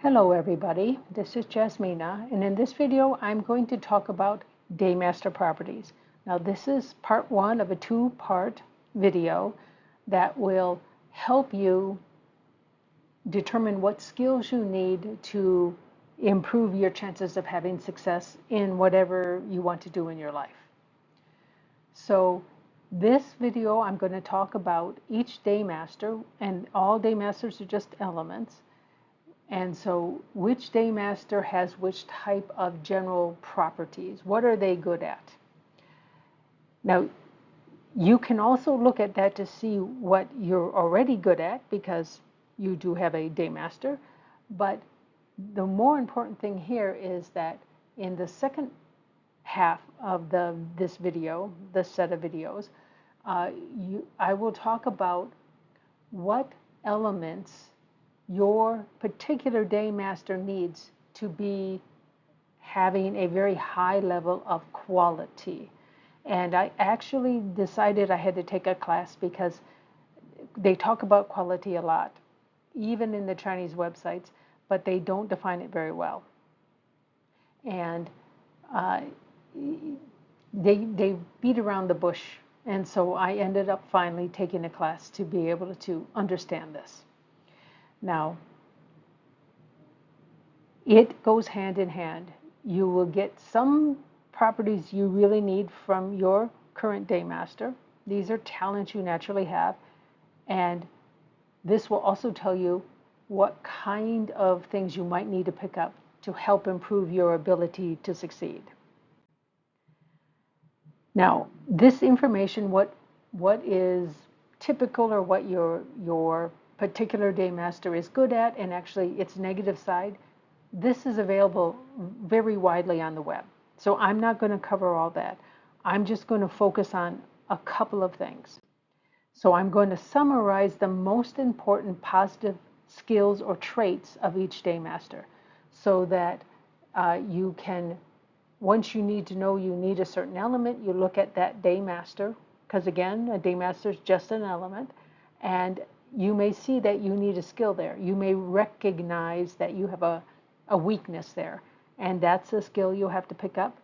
Hello everybody, this is Jasmina, and in this video I'm going to talk about Daymaster properties. Now this is part one of a two-part video that will help you determine what skills you need to improve your chances of having success in whatever you want to do in your life. So this video I'm going to talk about each Daymaster, and all Daymasters are just elements. And so which Daymaster has which type of general properties? What are they good at? Now, you can also look at that to see what you're already good at because you do have a Daymaster. But the more important thing here is that in the second half of this video, this set of videos, I will talk about what elements your particular Daymaster needs to be having a very high level of quality. And I actually decided I had to take a class because they talk about quality a lot, even in the Chinese websites, but they don't define it very well. And they beat around the bush. And so I ended up finally taking a class to be able to understand this. Now, it goes hand in hand. You will get some properties you really need from your current Daymaster. These are talents you naturally have. And this will also tell you what kind of things you might need to pick up to help improve your ability to succeed. Now, this information, what is typical or what your particular Daymaster is good at, and actually its negative side, this is available very widely on the web. So I'm not going to cover all that. I'm just going to focus on a couple of things. So I'm going to summarize the most important positive skills or traits of each Daymaster so that you can, once you need to know you need a certain element, you look at that Daymaster, because again, a Daymaster is just an element, and you may see that you need a skill there. You may recognize that you have a weakness there, and that's a skill you'll have to pick up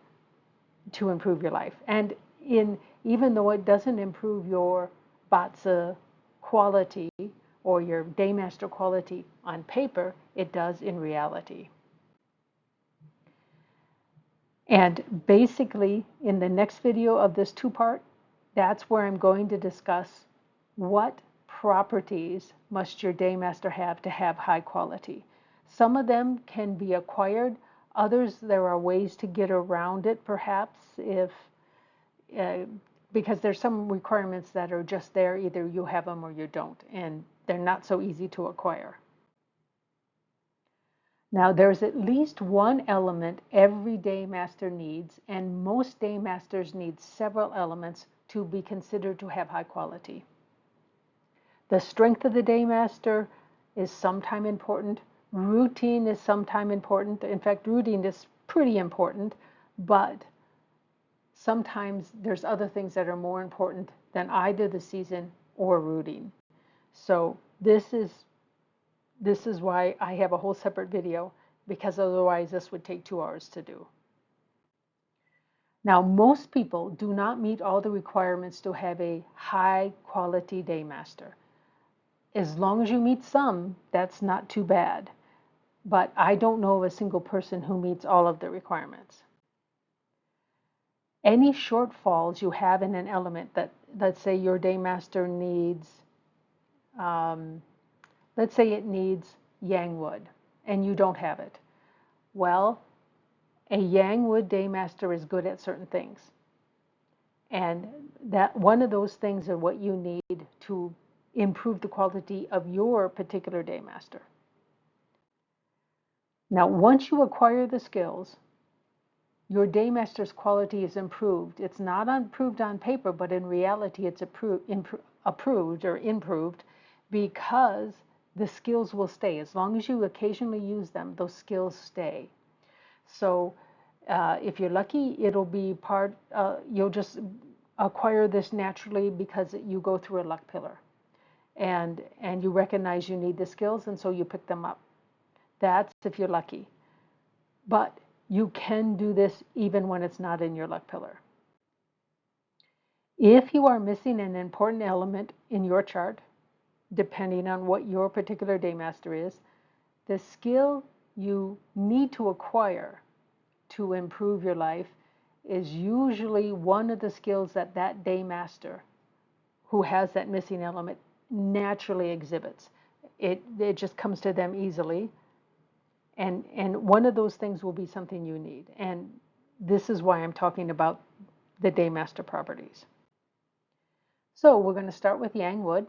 to improve your life. And even though it doesn't improve your Batsa quality or your Daymaster quality on paper, it does in reality. And basically, in the next video of this two-part, that's where I'm going to discuss what properties must your Daymaster have to have high quality. Some of them can be acquired. Others, there are ways to get around it, perhaps, because there's some requirements that are just there. Either you have them or you don't, and they're not so easy to acquire. Now, there's at least one element every Daymaster needs, and most Daymasters need several elements to be considered to have high quality. The strength of the Daymaster is sometimes important. Routine is sometimes important. In fact, routine is pretty important, but sometimes there's other things that are more important than either the season or routine. So this is why I have a whole separate video, because otherwise this would take 2 hours to do. Now, most people do not meet all the requirements to have a high quality Daymaster. As long as you meet some, that's not too bad. But I don't know of a single person who meets all of the requirements. Any shortfalls you have in an element that, let's say your Daymaster needs, let's say it needs Yangwood, and you don't have it. Well, a Yangwood Daymaster is good at certain things. And that one of those things are what you need to improve the quality of your particular Daymaster. Now, once you acquire the skills, your Daymaster's quality is improved. It's not improved on paper, but in reality it's approved or improved, because the skills will stay. As long as you occasionally use them, those skills stay. So if you're lucky, it'll be you'll just acquire this naturally because you go through a luck pillar. And you recognize you need the skills, and so you pick them up. That's if you're lucky. But you can do this even when it's not in your luck pillar. If you are missing an important element in your chart, depending on what your particular Daymaster is, the skill you need to acquire to improve your life is usually one of the skills that that Daymaster who has that missing element naturally exhibits. It just comes to them easily. And one of those things will be something you need. And this is why I'm talking about the Daymaster properties. So we're going to start with Yang-wood.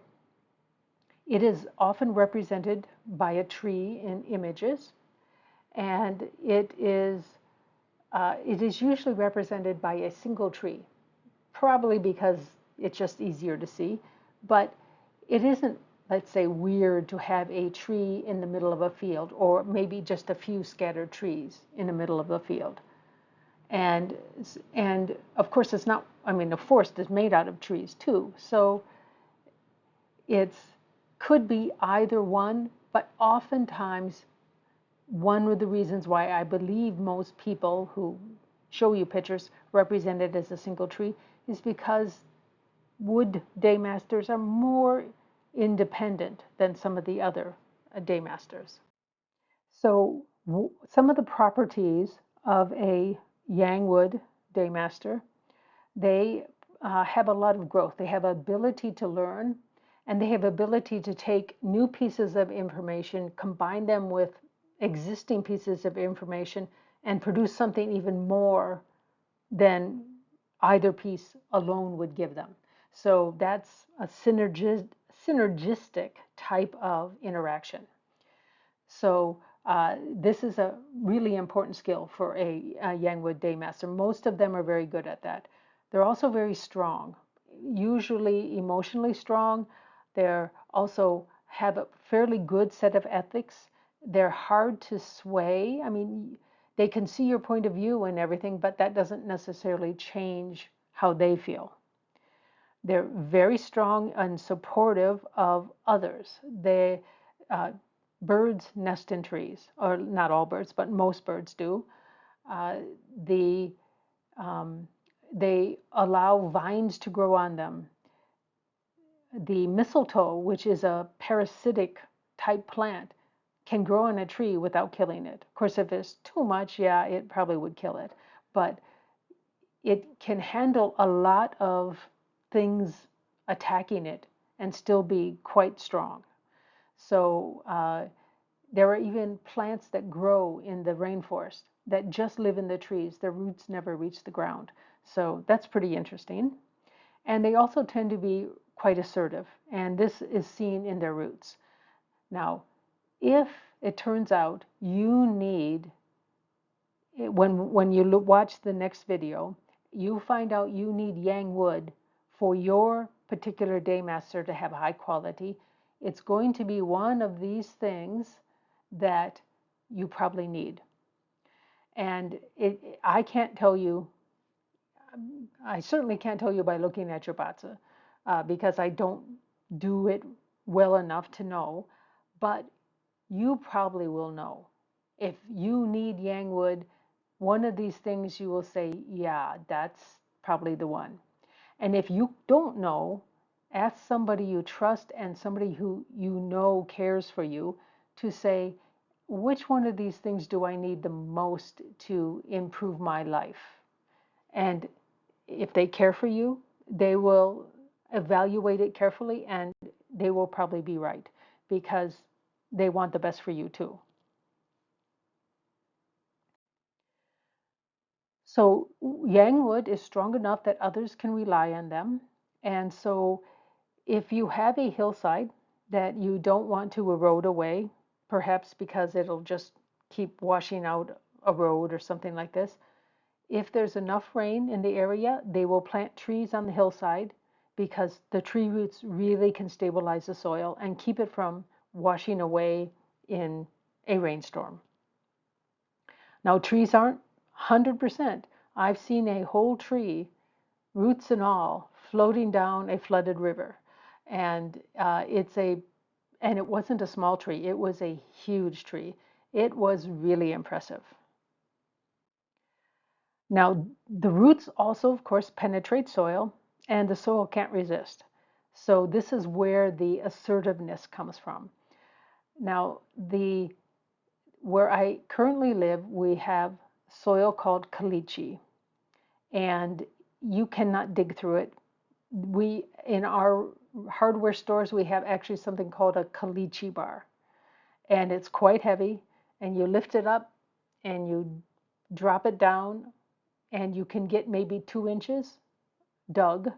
It is often represented by a tree in images, and it is usually represented by a single tree, probably because it's just easier to see. But it isn't, let's say, weird to have a tree in the middle of a field, or maybe just a few scattered trees in the middle of the field. And of course, it's not, I mean, the forest is made out of trees too. So it could be either one, but oftentimes one of the reasons why I believe most people who show you pictures represented as a single tree is because wood Daymasters are more independent than some of the other Daymasters. So some of the properties of a Yang-wood Daymaster, they have a lot of growth. They have ability to learn, and they have ability to take new pieces of information, combine them with existing pieces of information, and produce something even more than either piece alone would give them. So that's a synergistic type of interaction. So this is a really important skill for a Yang-wood Daymaster. Most of them are very good at that. They're also very strong, usually emotionally strong. They're also have a fairly good set of ethics. They're hard to sway. I mean, they can see your point of view and everything, but that doesn't necessarily change how they feel. They're very strong and supportive of others. Birds nest in trees, or not all birds, but most birds do. Uh, the, they allow vines to grow on them. The mistletoe, which is a parasitic type plant, can grow on a tree without killing it. Of course, if it's too much, yeah, it probably would kill it. But it can handle a lot of things attacking it and still be quite strong. So there are even plants that grow in the rainforest that just live in the trees. Their roots never reach the ground. So that's pretty interesting. And they also tend to be quite assertive, and this is seen in their roots. Now, if it turns out you need, when you watch the next video, you find out you need Yang-wood for your particular Daymaster to have high quality, it's going to be one of these things that you probably need. And I can't tell you, I certainly can't tell you by looking at your Batsa, because I don't do it well enough to know, but you probably will know. If you need Yang-wood, one of these things you will say, yeah, that's probably the one. And if you don't know, ask somebody you trust and somebody who you know cares for you to say, which one of these things do I need the most to improve my life? And if they care for you, they will evaluate it carefully, and they will probably be right because they want the best for you too. So Yang-wood is strong enough that others can rely on them. And so if you have a hillside that you don't want to erode away, perhaps because it'll just keep washing out a road or something like this, if there's enough rain in the area, they will plant trees on the hillside because the tree roots really can stabilize the soil and keep it from washing away in a rainstorm. Now, trees aren't 100%. I've seen a whole tree, roots and all, floating down a flooded river. And it wasn't a small tree, it was a huge tree. It was really impressive. Now, the roots also, of course, penetrate soil, and the soil can't resist. So this is where the assertiveness comes from. Now, where I currently live, we have soil called caliche, and you cannot dig through it. In our hardware stores, we have actually something called a caliche bar, and it's quite heavy, and you lift it up and you drop it down, and you can get maybe 2 inches dug.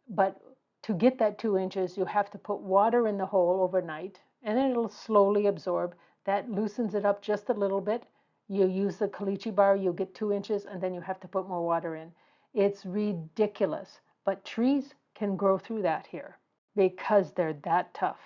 But to get that 2 inches, you have to put water in the hole overnight, and then it'll slowly absorb. That loosens it up just a little bit. You use the caliche bar, you'll get 2 inches, and then you have to put more water in. It's ridiculous, but trees can grow through that here because they're that tough.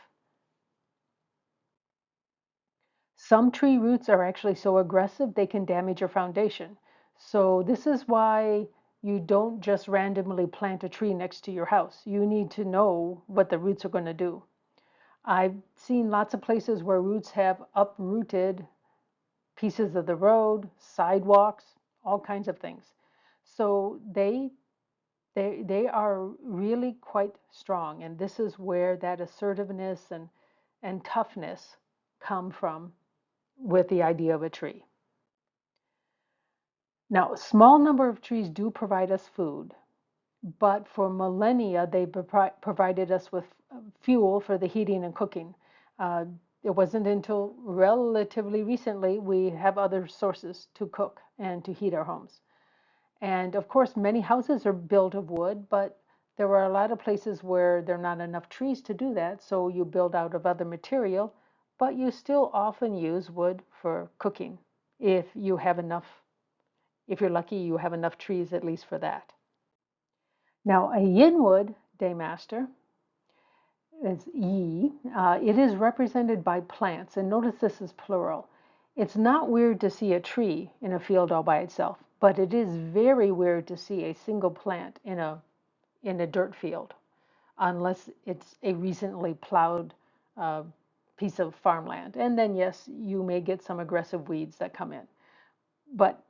Some tree roots are actually so aggressive they can damage your foundation. So this is why you don't just randomly plant a tree next to your house. You need to know what the roots are going to do. I've seen lots of places where roots have uprooted pieces of the road, sidewalks, all kinds of things. So they are really quite strong, and this is where that assertiveness and toughness come from with the idea of a tree. Now, a small number of trees do provide us food, but for millennia they provided us with fuel for the heating and cooking. Uh, it wasn't until relatively recently we have other sources to cook and to heat our homes. And of course, many houses are built of wood, but there are a lot of places where there are not enough trees to do that, so you build out of other material, but you still often use wood for cooking if you have enough. If you're lucky, you have enough trees at least for that. Now, a yinwood daymaster is yi. It is represented by plants, and notice this is plural. It's not weird to see a tree in a field all by itself, but it is very weird to see a single plant in a dirt field, unless it's a recently plowed uh, piece of farmland. And then, yes, you may get some aggressive weeds that come in, but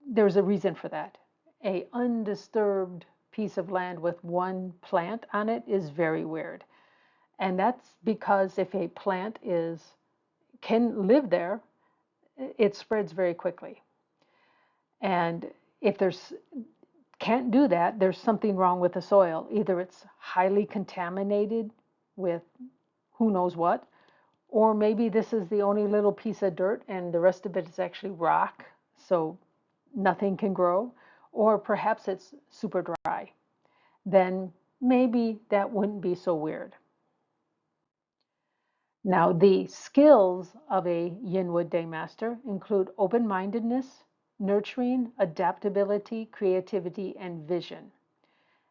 there's a reason for that. A undisturbed piece of land with one plant on it is very weird. And that's because if a plant can live there, it spreads very quickly. And if there's can't do that, there's something wrong with the soil. Either it's highly contaminated with who knows what, or maybe this is the only little piece of dirt and the rest of it is actually rock, so nothing can grow, or perhaps it's super dry. Then maybe that wouldn't be so weird. Now, the skills of a Yinwood Daymaster include open-mindedness, nurturing, adaptability, creativity, and vision.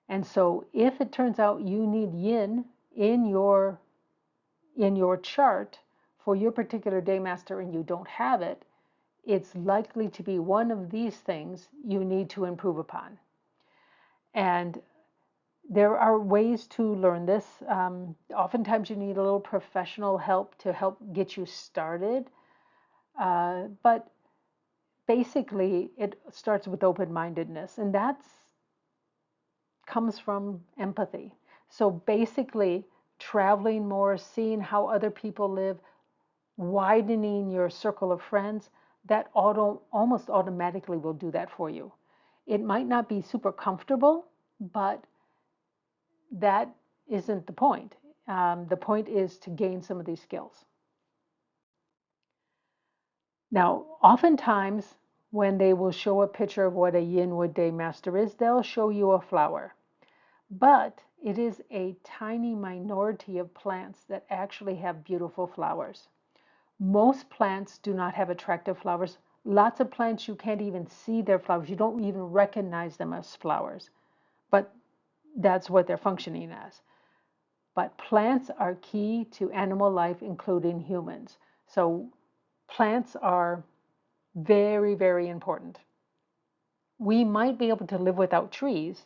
And so if it turns out you need yin in your chart for your particular Daymaster and you don't have it, it's likely to be one of these things you need to improve upon. And there are ways to learn this. Oftentimes you need a little professional help to help get you started. But basically it starts with open-mindedness, and that comes from empathy. So basically traveling more, seeing how other people live, widening your circle of friends, that almost automatically will do that for you. It might not be super comfortable, but that isn't the point. The point is to gain some of these skills. Now, oftentimes when they will show a picture of what a Yinwood Daymaster is, they'll show you a flower. But it is a tiny minority of plants that actually have beautiful flowers. Most plants do not have attractive flowers. Lots of plants, you can't even see their flowers. You don't even recognize them as flowers. But that's what they're functioning as. But plants are key to animal life, including humans. So plants are very, very important. We might be able to live without trees,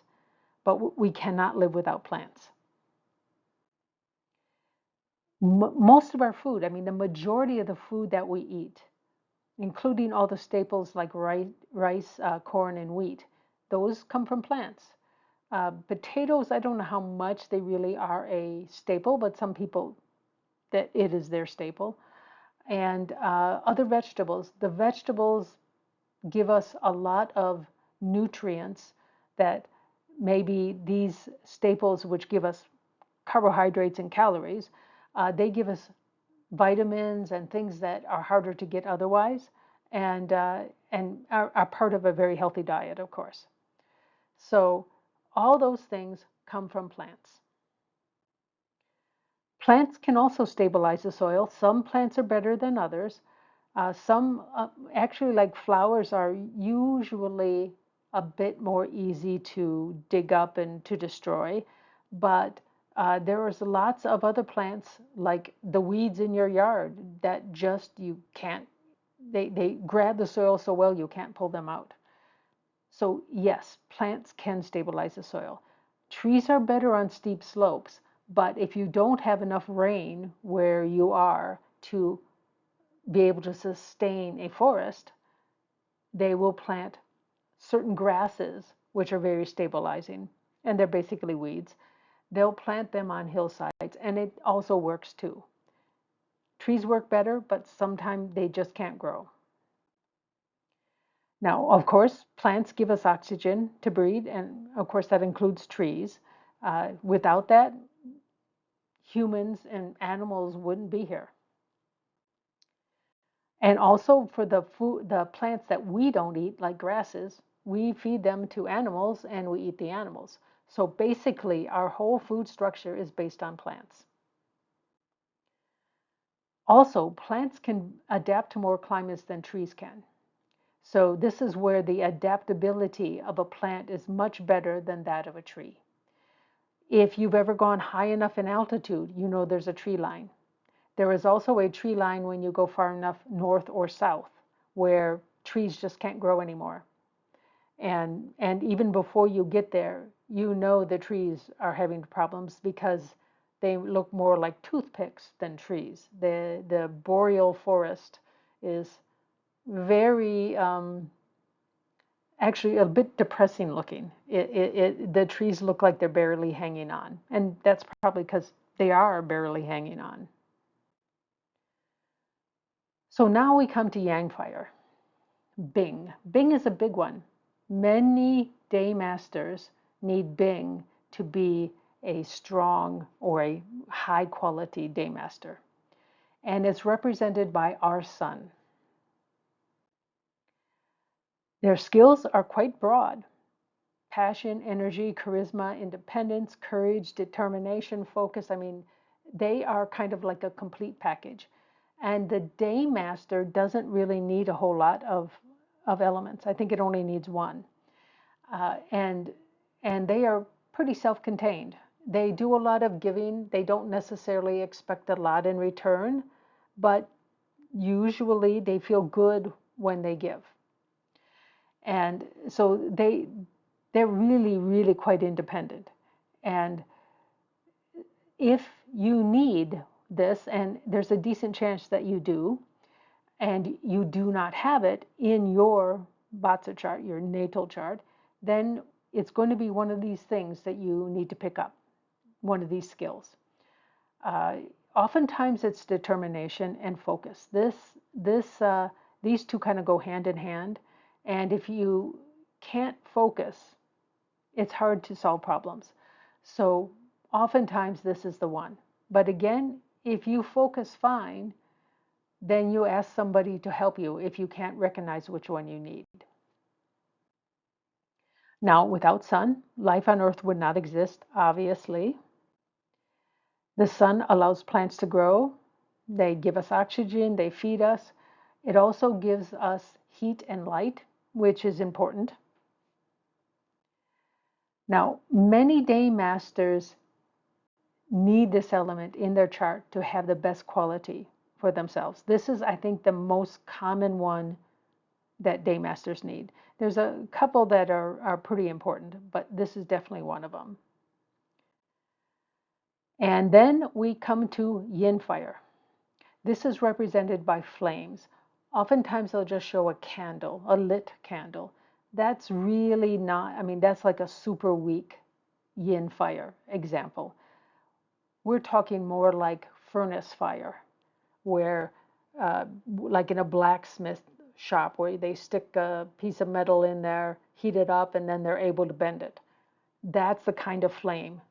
but we cannot live without plants. Most of our food, I mean, the majority of the food that we eat, including all the staples like rice, corn, and wheat, those come from plants. Potatoes, I don't know how much they really are a staple, but some people that it is their staple. And other vegetables, the vegetables give us a lot of nutrients that maybe these staples, which give us carbohydrates and calories, they give us vitamins and things that are harder to get otherwise, and are part of a very healthy diet, of course. So all those things come from plants. Plants can also stabilize the soil. Some plants are better than others. Some actually, like flowers, are usually a bit more easy to dig up and to destroy, but there is lots of other plants like the weeds in your yard that just you can't, they grab the soil so well you can't pull them out. So yes, plants can stabilize the soil. Trees are better on steep slopes, but if you don't have enough rain where you are to be able to sustain a forest, they will plant certain grasses, which are very stabilizing, and they're basically weeds. They'll plant them on hillsides, and it also works too. Trees work better, but sometimes they just can't grow. Now, of course, plants give us oxygen to breathe, and of course, that includes trees. Without that, humans and animals wouldn't be here. And also for the food, the plants that we don't eat, like grasses, we feed them to animals and we eat the animals. So basically, our whole food structure is based on plants. Also, plants can adapt to more climates than trees can. So this is where the adaptability of a plant is much better than that of a tree. If you've ever gone high enough in altitude, you know there's a tree line. There is also a tree line when you go far enough north or south, where trees just can't grow anymore. And even before you get there, you know the trees are having problems because they look more like toothpicks than trees. The boreal forest is very actually a bit depressing looking. The trees look like they're barely hanging on, and that's probably because they are barely hanging on. So now we come to Yang fire. Bing. Bing is a big one. Many day masters need Bing to be a strong or a high quality day master. And it's represented by our sun. Their skills are quite broad. Passion, energy, charisma, independence, courage, determination, focus. I mean, they are kind of like a complete package. And the day master doesn't really need a whole lot of elements. I think it only needs one. Uh, and and they are pretty self-contained. They do a lot of giving. They don't necessarily expect a lot in return, but usually they feel good when they give. And so they're really, really quite independent. And if you need this, and there's a decent chance that you do, and you do not have it in your Vatsa chart, your natal chart, then it's going to be one of these things that you need to pick up, one of these skills. Uh, Oftentimes it's determination and focus. These two kind of go hand in hand. And if you can't focus, it's hard to solve problems. So oftentimes this is the one. But again, if you focus fine, then you ask somebody to help you if you can't recognize which one you need. Now, without sun, life on Earth would not exist, obviously. The sun allows plants to grow. They give us oxygen, they feed us. It also gives us heat and light, which is important. Now, many day masters need this element in their chart to have the best quality for themselves. This is, I think, the most common one that day masters need. There's a couple that are pretty important, but this is definitely one of them. And then we come to yin fire. This is represented by flames. Oftentimes they'll just show a candle, a lit candle. That's really not, I mean, that's like a super weak yin fire example. We're talking more like furnace fire, where, like in a blacksmith shop, where they stick a piece of metal in there, heat it up, and then they're able to bend it. That's the kind of flame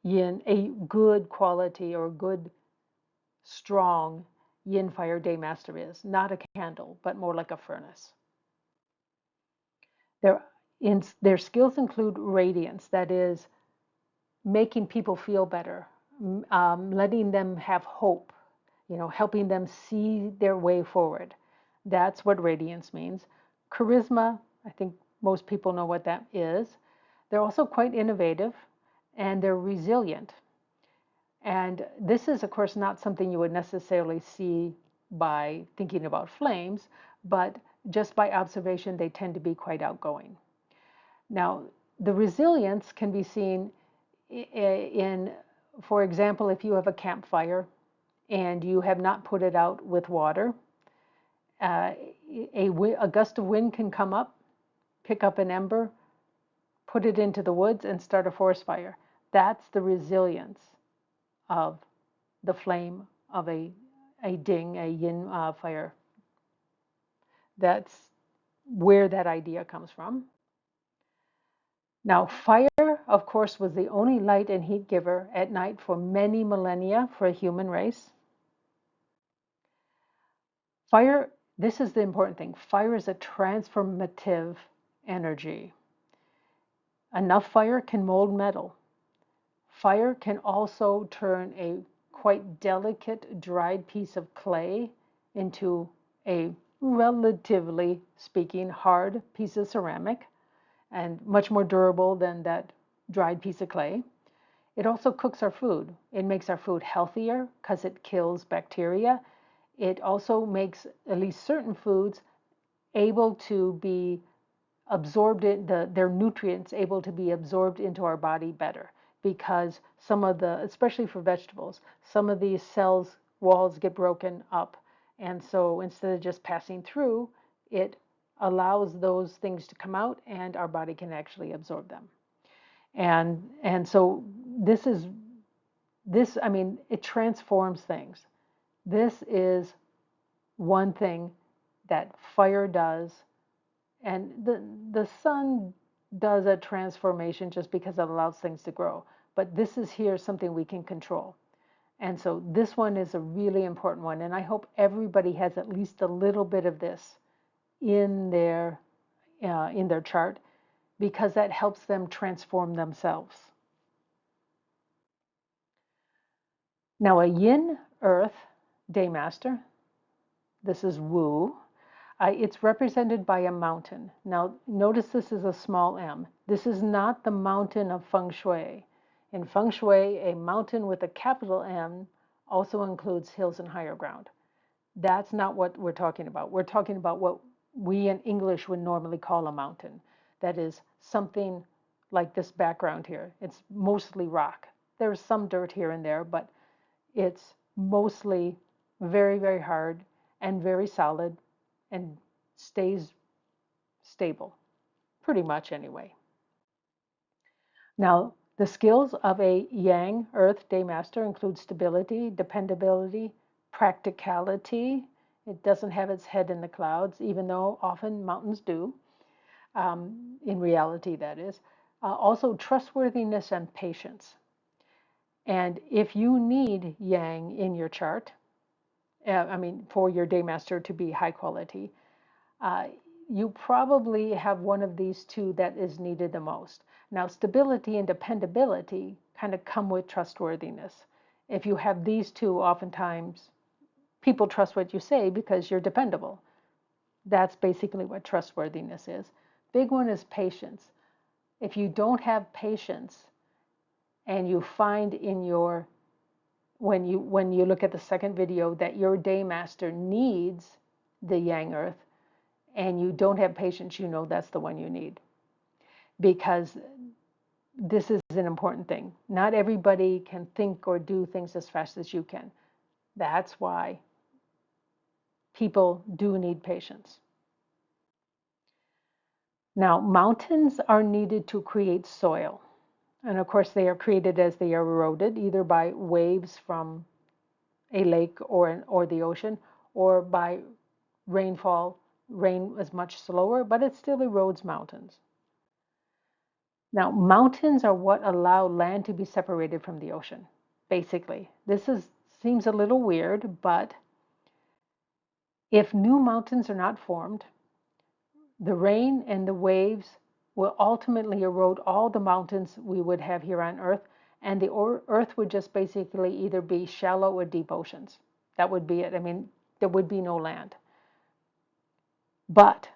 yin, a good quality or good, strong yin fire daymaster is. Not a candle, but more like a furnace. Their skills include radiance, that is, making people feel better, letting them have hope, helping them see their way forward. That's what radiance means. Charisma, I think most people know what that is. They're also quite innovative and they're resilient. And this is, of course, not something you would necessarily see by thinking about flames, but just by observation, they tend to be quite outgoing. Now, the resilience can be seen in, for example, if you have a campfire and you have not put it out with water, a gust of wind can come up, pick up an ember, put it into the woods, and start a forest fire. That's the resilience of the flame of a yin fire. That's where that idea comes from. Now, fire, of course, was the only light and heat giver at night for many millennia for a human race. Fire, this is the important thing. Fire is a transformative energy. Enough fire can mold metal. Fire can also turn a quite delicate dried piece of clay into a, relatively speaking, hard piece of ceramic, and much more durable than that dried piece of clay. It also cooks our food. It makes our food healthier because it kills bacteria. It also makes at least certain foods able to be absorbed, their nutrients able to be absorbed into our body better, because some of the, especially for vegetables, some of these cells walls get broken up, and so instead of just passing through, it allows those things to come out and our body can actually absorb them. And so this, I mean, it transforms things. This is one thing that fire does, and the sun does a transformation just because it allows things to grow. But this is here something we can control. And so this one is a really important one. And I hope everybody has at least a little bit of this in their chart, because that helps them transform themselves. Now, a yin earth daymaster, this is Wu. It's represented by a mountain. Now, notice this is a small m. This is not the mountain of feng shui. In feng shui, a mountain with a capital M also includes hills and higher ground. That's not what we're talking about. We're talking about what we in English would normally call a mountain. That is something like this background here. It's mostly rock. There's some dirt here and there, but it's mostly very, very hard and very solid and stays stable, pretty much anyway. Now, the skills of a Yang Earth Daymaster include stability, dependability, practicality. It doesn't have its head in the clouds, even though often mountains do, in reality, that is. Also, trustworthiness and patience. And if you need Yang in your chart, for your Daymaster to be high quality, you probably have one of these two that is needed the most. Now, stability and dependability kind of come with trustworthiness. If you have these two, oftentimes people trust what you say because you're dependable. That's basically what trustworthiness is. Big one is patience. If you don't have patience and you find in your, when you look at the second video, that your Daymaster needs the Yang Earth, and you don't have patience, you know that's the one you need. Because this is an important thing. Not everybody can think or do things as fast as you can. That's why people do need patience. Now, mountains are needed to create soil. And of course, they are created as they are eroded, either by waves from a lake or the ocean, or by rainfall. Rain is much slower, but it still erodes mountains. Now, mountains are what allow land to be separated from the ocean, basically. Seems a little weird, but if new mountains are not formed, the rain and the waves will ultimately erode all the mountains we would have here on Earth, and the Earth would just basically either be shallow or deep oceans. That would be it. I mean, there would be no land. But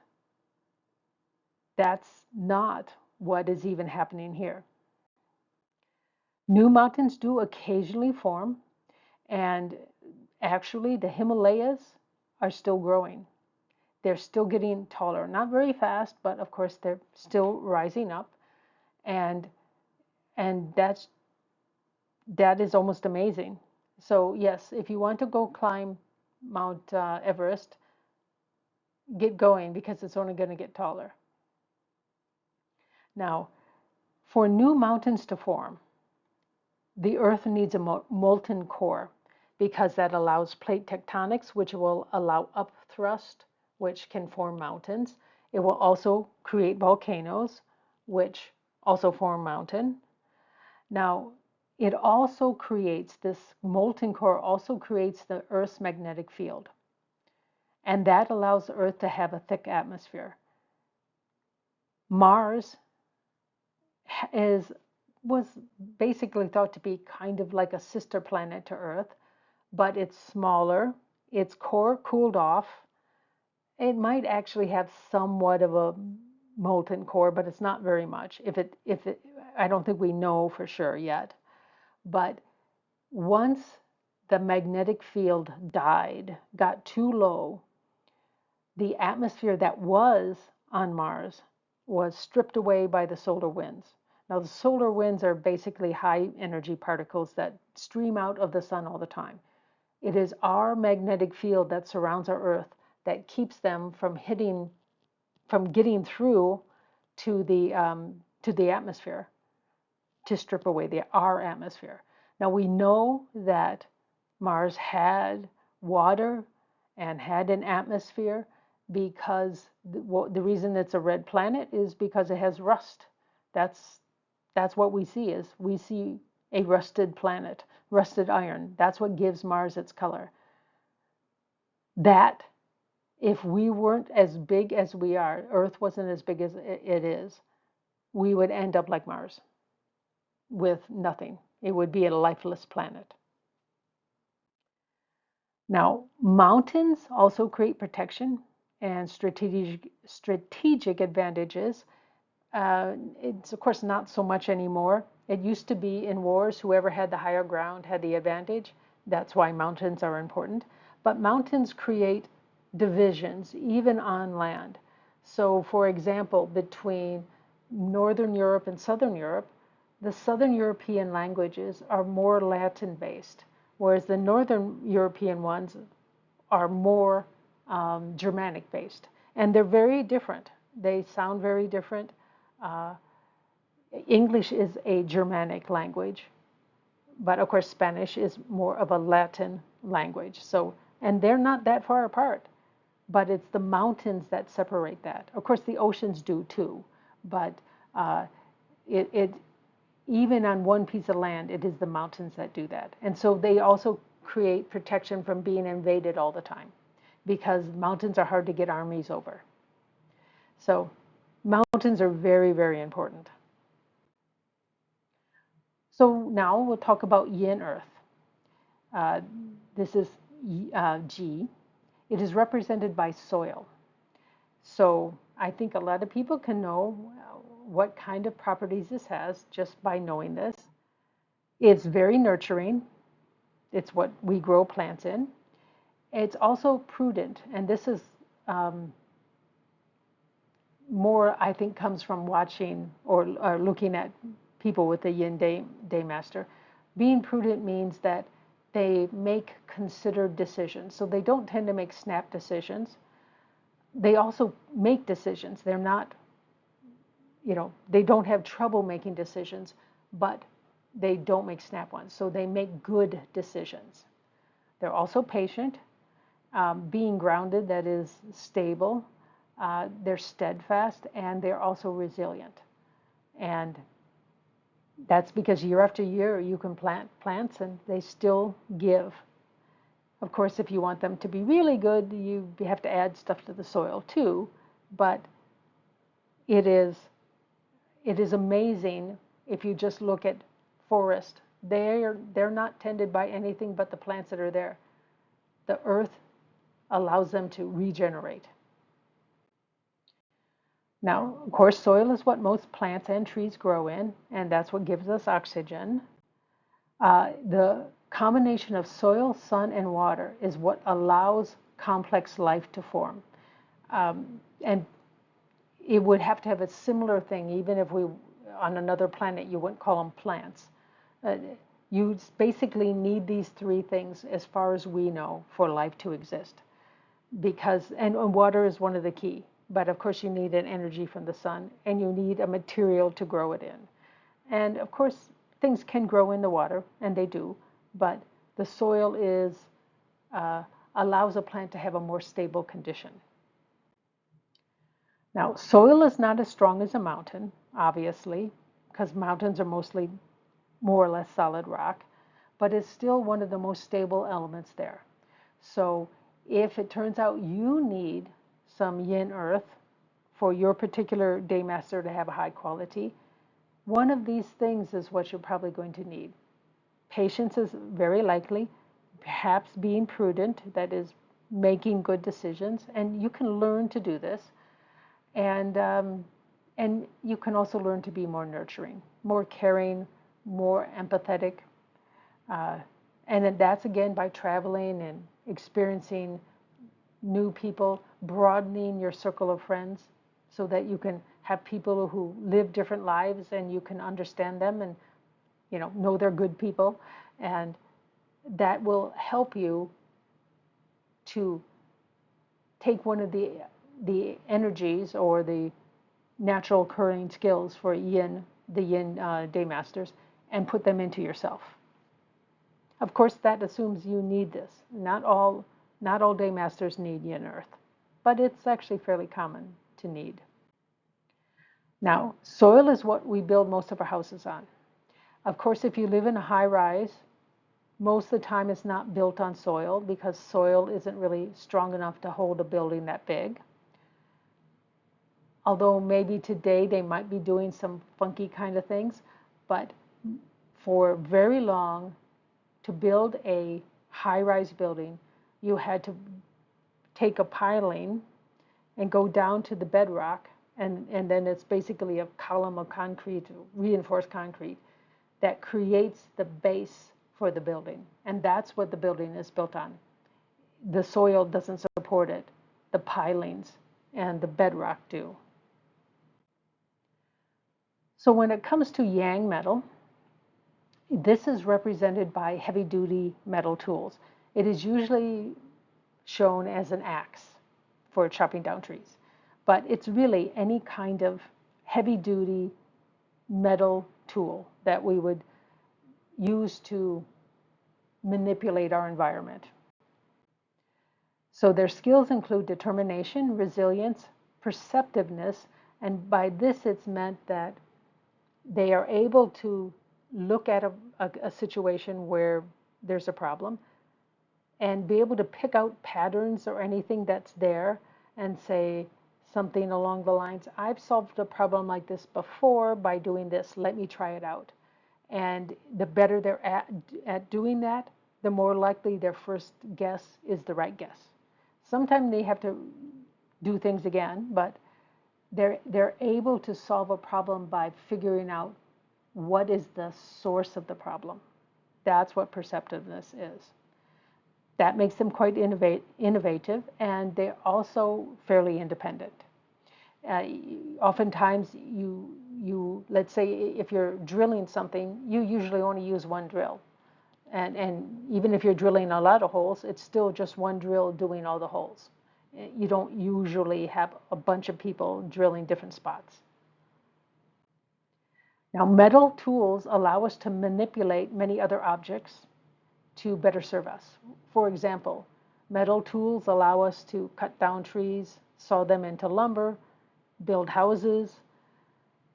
that's not what is even happening here. New mountains do occasionally form, and actually the Himalayas are still growing. They're still getting taller, not very fast, but of course they're still rising up, and that is almost amazing. So yes, if you want to go climb Mount Everest, get going because it's only going to get taller. Now, for new mountains to form, the Earth needs a molten core because that allows plate tectonics, which will allow upthrust, which can form mountains. It will also create volcanoes, which also form mountain. Now, it also creates, this molten core also creates the Earth's magnetic field. And that allows the Earth to have a thick atmosphere. Mars was basically thought to be kind of like a sister planet to Earth, but it's smaller, its core cooled off. It might actually have somewhat of a molten core, but it's not very much. I don't think we know for sure yet. But once the magnetic field got too low, the atmosphere that was on Mars was stripped away by the solar winds. Now, the solar winds are basically high energy particles that stream out of the sun all the time. It is our magnetic field that surrounds our Earth that keeps them from getting through to the atmosphere to strip away our atmosphere. Now we know that Mars had water and had an atmosphere because the reason it's a red planet is because it has rust. That's what we see a rusted planet, rusted iron. That's what gives Mars its color. That if we weren't as big as we are, Earth wasn't as big as it is, we would end up like Mars with nothing. It would be a lifeless planet. Now, mountains also create protection and strategic advantages. It's, of course, not so much anymore. It used to be in wars, whoever had the higher ground had the advantage. That's why mountains are important. But mountains create divisions, even on land. So, for example, between Northern Europe and Southern Europe, the Southern European languages are more Latin-based, whereas the Northern European ones are more Germanic-based. And they're very different. They sound very different. Uh, English is a Germanic language, but of course Spanish is more of a Latin language. So, and they're not that far apart, but it's the mountains that separate that. Of course, the oceans do too, but uh, it even on one piece of land, it is the mountains that do that. And so they also create protection from being invaded all the time because mountains are hard to get armies over. So mountains are very, very important. So now we'll talk Yi Yin Earth. Uh, this is G. It is represented by soil. So I think a lot of people can know what kind of properties this has just by knowing this. It's very nurturing. It's what we grow plants in. It's also prudent, and this is more, I think, comes from watching or looking at people with the yin day master. Being prudent means that they make considered decisions. So they don't tend to make snap decisions. They also make decisions. They're not, they don't have trouble making decisions, but they don't make snap ones. So they make good decisions. They're also patient, being grounded, that is stable. They're steadfast, and they're also resilient. And that's because year after year you can plant plants and they still give. Of course, if you want them to be really good, you have to add stuff to the soil too. But it is amazing if you just look at forest. They're not tended by anything but the plants that are there. The earth allows them to regenerate. Now, of course, soil is what most plants and trees grow in, and that's what gives us oxygen. The combination of soil, sun, and water is what allows complex life to form. And it would have to have a similar thing, even if we, on another planet, you wouldn't call them plants. You basically need these three things, as far as we know, for life to exist. And water is one of the key. But of course, you need an energy from the sun, and you need a material to grow it in. And of course, things can grow in the water, and they do, but the soil allows a plant to have a more stable condition. Now, soil is not as strong as a mountain, obviously, because mountains are mostly more or less solid rock, but it's still one of the most stable elements there. So if it turns out you need some yin earth for your particular day master to have a high quality, one of these things is what you're probably going to need. Patience is very likely, perhaps being prudent, that is making good decisions, and you can learn to do this. And you can also learn to be more nurturing, more caring, more empathetic. And then that's again by traveling and experiencing new people, broadening your circle of friends so that you can have people who live different lives and you can understand them and know they're good people. And that will help you to take one of the energies or the natural occurring skills for the yin day masters, and put them into yourself. Of course, that assumes you need this. Not all day masters need yin earth, but it's actually fairly common to need. Now, soil is what we build most of our houses on. Of course, if you live in a high rise, most of the time it's not built on soil because soil isn't really strong enough to hold a building that big. Although maybe today they might be doing some funky kind of things, but for very long, to build a high-rise building, you had to take a piling and go down to the bedrock, and then it's basically a column of concrete, reinforced concrete, that creates the base for the building. And that's what the building is built on. The soil doesn't support it. The pilings and the bedrock do. So when it comes to yang metal, this is represented by heavy-duty metal tools. It is usually shown as an axe for chopping down trees, but it's really any kind of heavy-duty metal tool that we would use to manipulate our environment. So their skills include determination, resilience, perceptiveness, and by this it's meant that they are able to look at a situation where there's a problem and be able to pick out patterns or anything that's there and say something along the lines, I've solved a problem like this before by doing this, let me try it out. And the better they're at doing that, the more likely their first guess is the right guess. Sometimes they have to do things again, but they're able to solve a problem by figuring out what is the source of the problem. That's what perceptiveness is. That makes them quite innovative, and they're also fairly independent. Oftentimes, you let's say if you're drilling something, you usually only use one drill. And even if you're drilling a lot of holes, it's still just one drill doing all the holes. You don't usually have a bunch of people drilling different spots. Now, metal tools allow us to manipulate many other objects to better serve us. For example, metal tools allow us to cut down trees, saw them into lumber, build houses.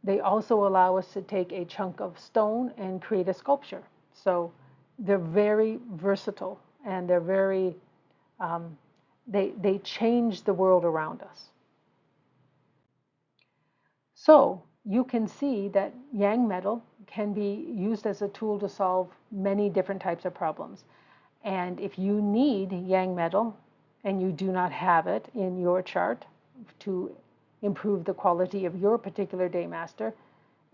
They also allow us to take a chunk of stone and create a sculpture. So they're very versatile, and they're very, they change the world around us. So you can see that yang metal can be used as a tool to solve many different types of problems. And if you need yang metal and you do not have it in your chart to improve the quality of your particular Daymaster,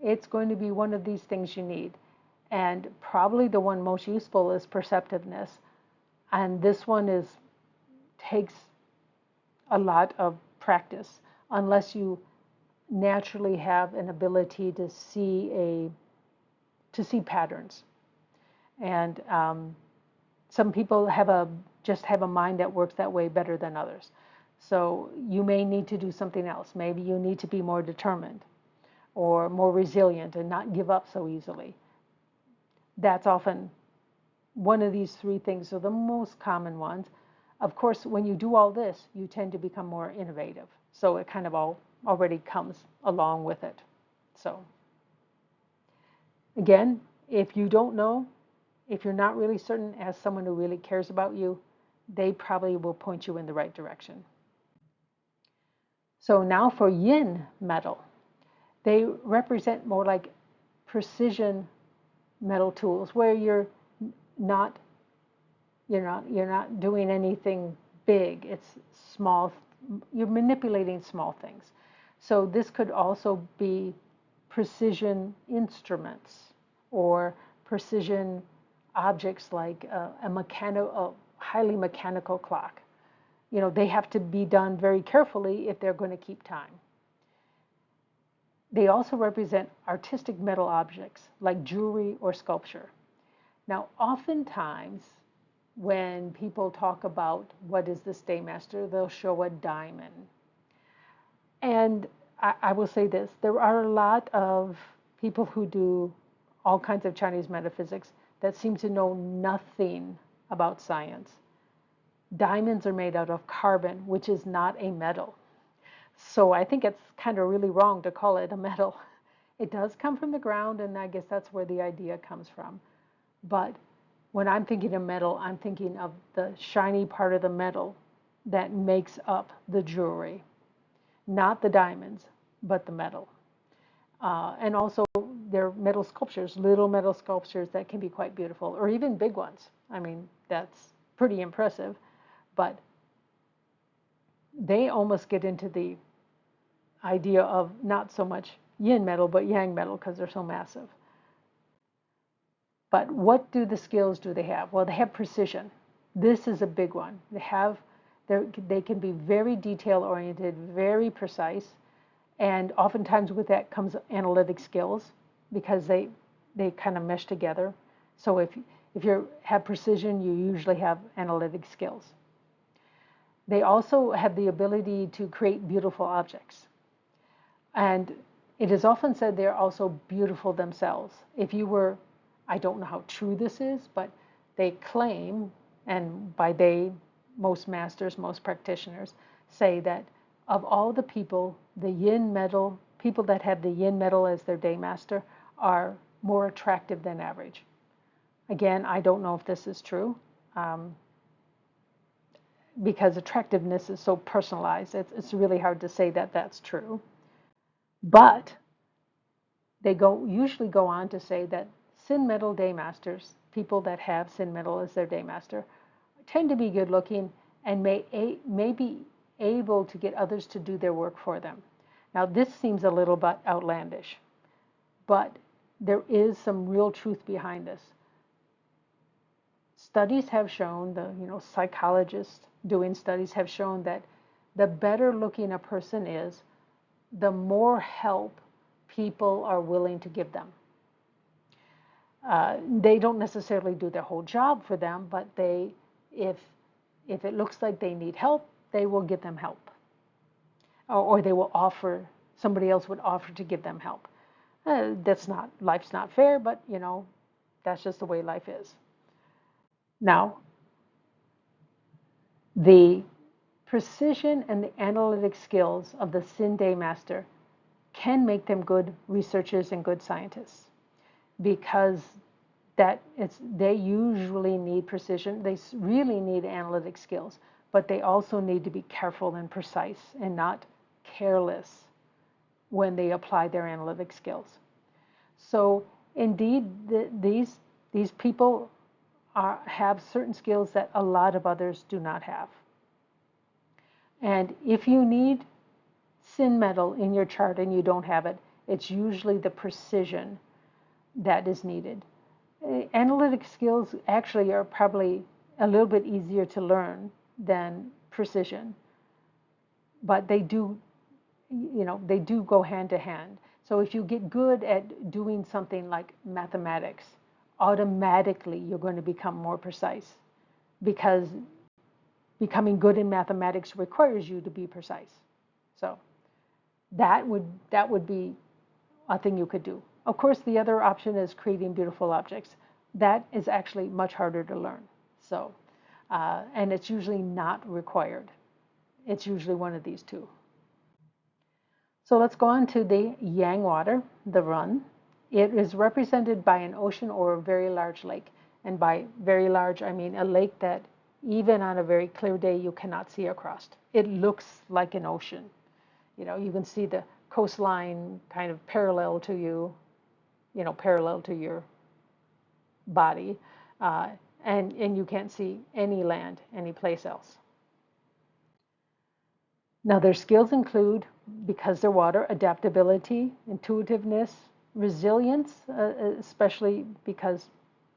it's going to be one of these things you need. And probably the one most useful is perceptiveness. And this one takes a lot of practice unless you naturally have an ability to see patterns. And some people just have a mind that works that way better than others. So you may need to do something else. Maybe you need to be more determined or more resilient and not give up so easily. That's often one of these three things are the most common ones. Of course, when you do all this, you tend to become more innovative. So it kind of already comes along with it. So again, if you don't know, if you're not really certain, as someone who really cares about you, they probably will point you in the right direction. So now for yin metal. They represent more like precision metal tools where you're not doing anything big. It's small. You're manipulating small things. So this could also be precision instruments or precision objects like a highly mechanical clock. They have to be done very carefully if they're going to keep time. They also represent artistic metal objects like jewelry or sculpture. Now, oftentimes, when people talk about what is this Daymaster, they'll show a diamond. And I will say this, there are a lot of people who do all kinds of Chinese metaphysics that seem to know nothing about science. Diamonds are made out of carbon, which is not a metal. So I think it's kind of really wrong to call it a metal. It does come from the ground, and I guess that's where the idea comes from. But when I'm thinking of metal, I'm thinking of the shiny part of the metal that makes up the jewelry. Not the diamonds, but the metal. And also, there are metal sculptures, little metal sculptures that can be quite beautiful, or even big ones. I mean, that's pretty impressive. But they almost get into the idea of not so much yin metal, but yang metal, because they're so massive. But what do the skills do they have? Well, they have precision. This is a big one. They can be very detail-oriented, very precise, and oftentimes with that comes analytic skills because they kind of mesh together. So if you have precision, you usually have analytic skills. They also have the ability to create beautiful objects. And it is often said they're also beautiful themselves. I don't know how true this is, but they claim, and by they, most masters, most practitioners, say that of all the people, people that have the yin metal as their Daymaster are more attractive than average. Again, I don't know if this is true. Because attractiveness is so personalized, it's really hard to say that that's true. But they usually go on to say that Sin metal Daymasters, people that have Sin metal as their Daymaster, tend to be good looking and may be able to get others to do their work for them. Now, this seems a little bit outlandish, but there is some real truth behind this. Studies have shown, psychologists doing studies have shown that the better looking a person is, the more help people are willing to give them. They don't necessarily do their whole job for them, but if it looks like they need help, they will give them help, or they will offer. Somebody else would offer to give them help. Life's not fair, but that's just the way life is. Now, the precision and the analytic skills of the Sin Day Master can make them good researchers and good scientists, because they usually need precision. They really need analytic skills, but they also need to be careful and precise and not careless when they apply their analytic skills. So indeed, these people have certain skills that a lot of others do not have. And if you need Sin metal in your chart and you don't have it, it's usually the precision that is needed. Analytic skills actually are probably a little bit easier to learn than precision, but they do go hand to hand. So if you get good at doing something like mathematics, automatically you're going to become more precise, because becoming good in mathematics requires you to be precise. So that would be a thing you could do. Of course, the other option is creating beautiful objects. That is actually much harder to learn. So, and it's usually not required. It's usually one of these two. So let's go on to the Yang water, the Run. It is represented by an ocean or a very large lake. And by very large, I mean a lake that even on a very clear day you cannot see across. It looks like an ocean. You can see the coastline kind of parallel to you, parallel to your body, and you can't see any land any place else. Now, their skills include, because they're water, adaptability, intuitiveness, resilience, especially because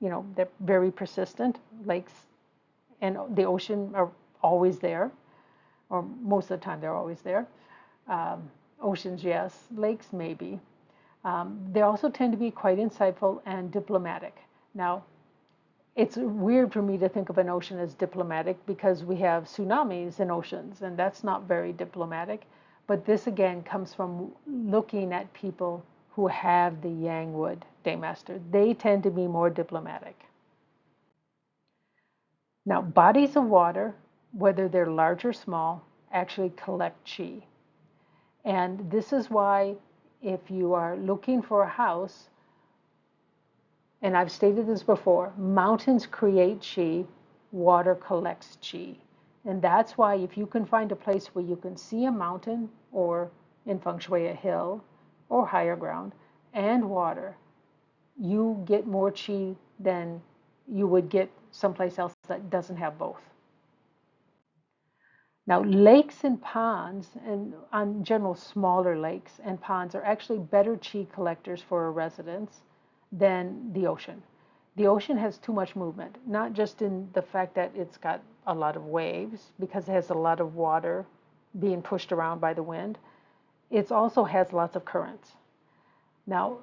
they're very persistent. Lakes and the ocean are always there, or most of the time they're always there. Oceans, yes. Lakes, maybe. They also tend to be quite insightful and diplomatic. Now, it's weird for me to think of an ocean as diplomatic, because we have tsunamis in oceans, and that's not very diplomatic. But this, again, comes from looking at people who have the Yang wood Daymaster. They tend to be more diplomatic. Now, bodies of water, whether they're large or small, actually collect chi. And this is why, if you are looking for a house, and I've stated this before, mountains create chi, water collects chi. And that's why if you can find a place where you can see a mountain, or in feng shui a hill, or higher ground, and water, you get more chi than you would get someplace else that doesn't have both. Now, lakes and ponds, and on general smaller lakes and ponds, are actually better chi collectors for a residence than the ocean. The ocean has too much movement, not just in the fact that it's got a lot of waves, because it has a lot of water being pushed around by the wind. It also has lots of currents. Now,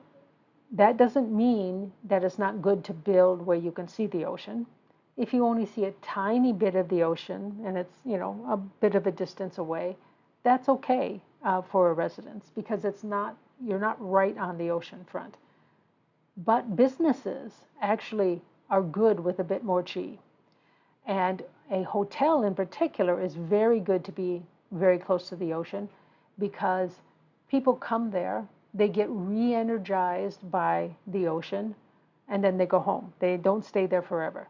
that doesn't mean that it's not good to build where you can see the ocean. If you only see a tiny bit of the ocean, and it's a bit of a distance away, that's okay for a residence, because you're not right on the ocean front. But businesses actually are good with a bit more chi. And a hotel in particular is very good to be very close to the ocean, because people come there, they get re-energized by the ocean, and then they go home. They don't stay there forever.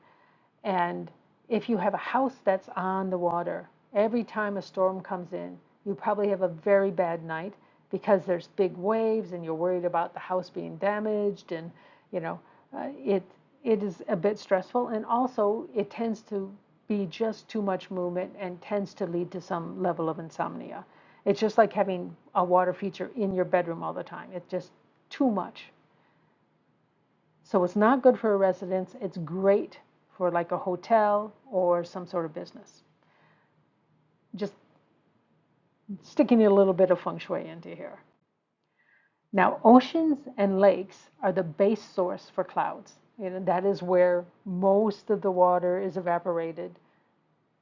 And if you have a house that's on the water, every time a storm comes in, you probably have a very bad night, because there's big waves and you're worried about the house being damaged, and it is a bit stressful, and also it tends to be just too much movement and tends to lead to some level of insomnia. It's just like having a water feature in your bedroom all the time. It's just too much. So it's not good for a residence. It's great for like a hotel or some sort of business. Just sticking a little bit of feng shui into here. Now, oceans and lakes are the base source for clouds. That is where most of the water is evaporated,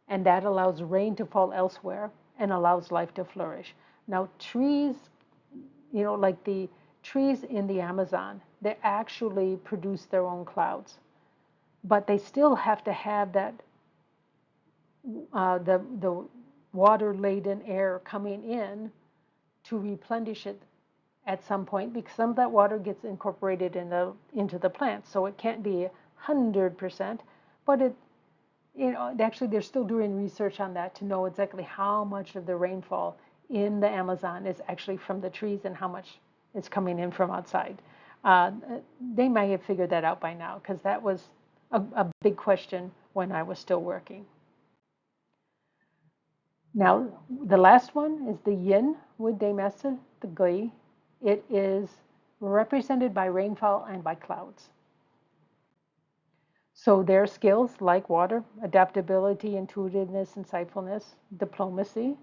and that allows rain to fall elsewhere and allows life to flourish. Now, trees, like the trees in the Amazon, they actually produce their own clouds, but they still have to have that the water-laden air coming in to replenish it at some point, because some of that water gets incorporated into the plant, so it can't be 100%, but actually they're still doing research on that to know exactly how much of the rainfall in the Amazon is actually from the trees and how much is coming in from outside. They might have figured that out by now, because that was a big question when I was still working. Now, the last one is the yin with Daymaster, the gui. It is represented by rainfall and by clouds. So their skills, like water, adaptability, intuitiveness, insightfulness, diplomacy.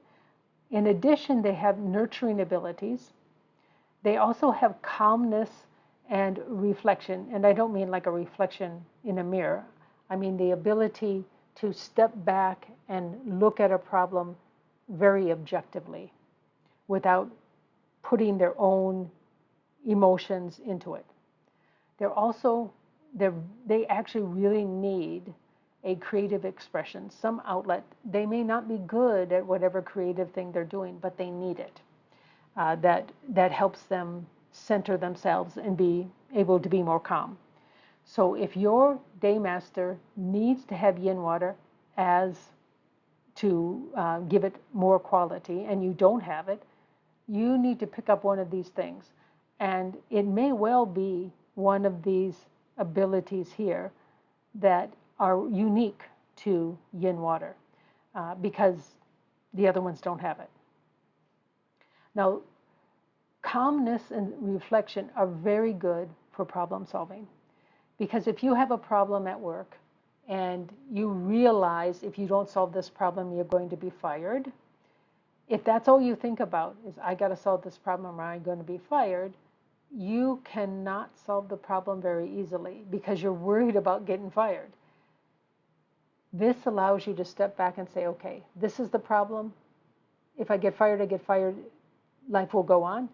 In addition, they have nurturing abilities. They also have calmness and reflection. And I don't mean like a reflection in a mirror. I mean the ability to step back and look at a problem very objectively without putting their own emotions into it. They actually really need a creative expression, some outlet. They may not be good at whatever creative thing they're doing, but they need it. That helps them center themselves and be able to be more calm. So if your Daymaster needs to have yin water as to give it more quality, and you don't have it, you need to pick up one of these things. And it may well be one of these abilities here that are unique to yin water, because the other ones don't have it. Now, calmness and reflection are very good for problem solving, because if you have a problem at work and you realize if you don't solve this problem, you're going to be fired. If that's all you think about is, I got to solve this problem or I'm going to be fired, you cannot solve the problem very easily because you're worried about getting fired. This allows you to step back and say, okay, this is the problem. If I get fired, I get fired. Life will go on.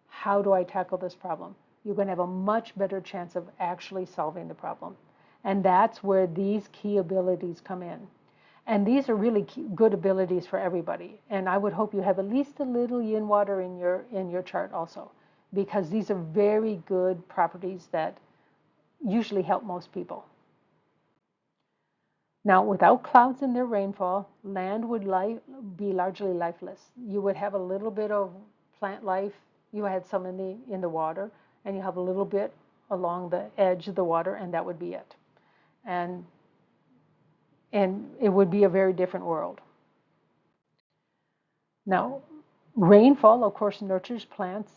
How do I tackle this problem? You're going to have a much better chance of actually solving the problem. And that's where these key abilities come in. And these are really good abilities for everybody. And I would hope you have at least a little yin water in your chart also, because these are very good properties that usually help most people. Now, without clouds in their rainfall, land would be largely lifeless. You would have a little bit of plant life. You had some in the water, and you have a little bit along the edge of the water, and that would be it. And it would be a very different world. Now, rainfall, of course, nurtures plants.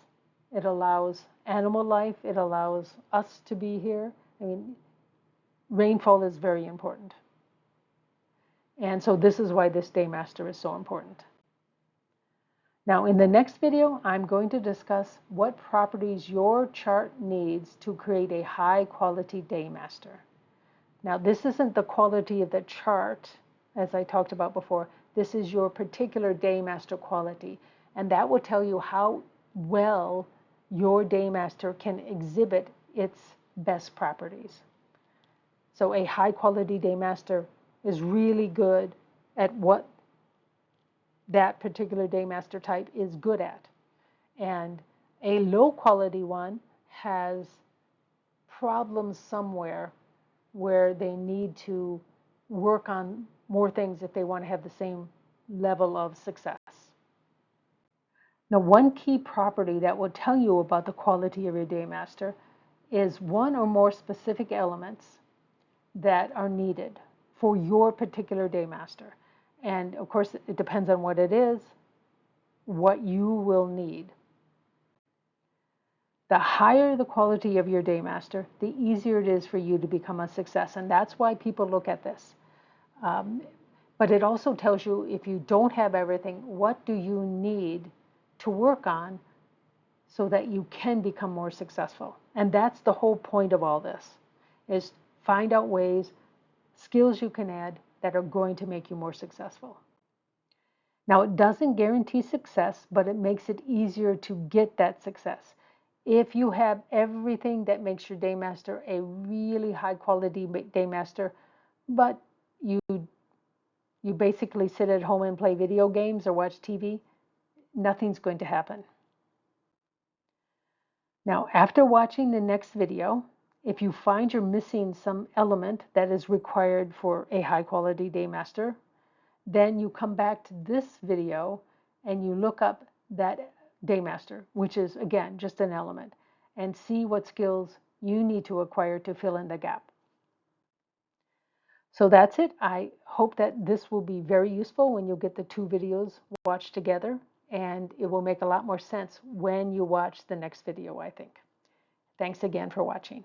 It allows animal life. It allows us to be here. I mean, rainfall is very important. And so this is why this Daymaster is so important. Now, in the next video, I'm going to discuss what properties your chart needs to create a high-quality Daymaster. Now, this isn't the quality of the chart, as I talked about before. This is your particular Daymaster quality, and that will tell you how well your Daymaster can exhibit its best properties. So a high-quality Daymaster is really good at what that particular Daymaster type is good at. And a low-quality one has problems somewhere where they need to work on more things if they want to have the same level of success. Now, one key property that will tell you about the quality of your Daymaster is one or more specific elements that are needed for your particular Daymaster. And of course, it depends on what it is, what you will need. The higher the quality of your Daymaster, the easier it is for you to become a success. And that's why people look at this. But it also tells you, if you don't have everything, what do you need to work on so that you can become more successful. And that's the whole point of all this, is find out ways, skills you can add that are going to make you more successful. Now, it doesn't guarantee success, but it makes it easier to get that success. If you have everything that makes your Daymaster a really high quality Daymaster, but you basically sit at home and play video games or watch TV, nothing's going to happen. Now, after watching the next video, if you find you're missing some element that is required for a high quality Daymaster, then you come back to this video and you look up that Daymaster, which is, again, just an element, and see what skills you need to acquire to fill in the gap. So that's it. I hope that this will be very useful when you get the two videos watched together, and it will make a lot more sense when you watch the next video, I think. Thanks again for watching.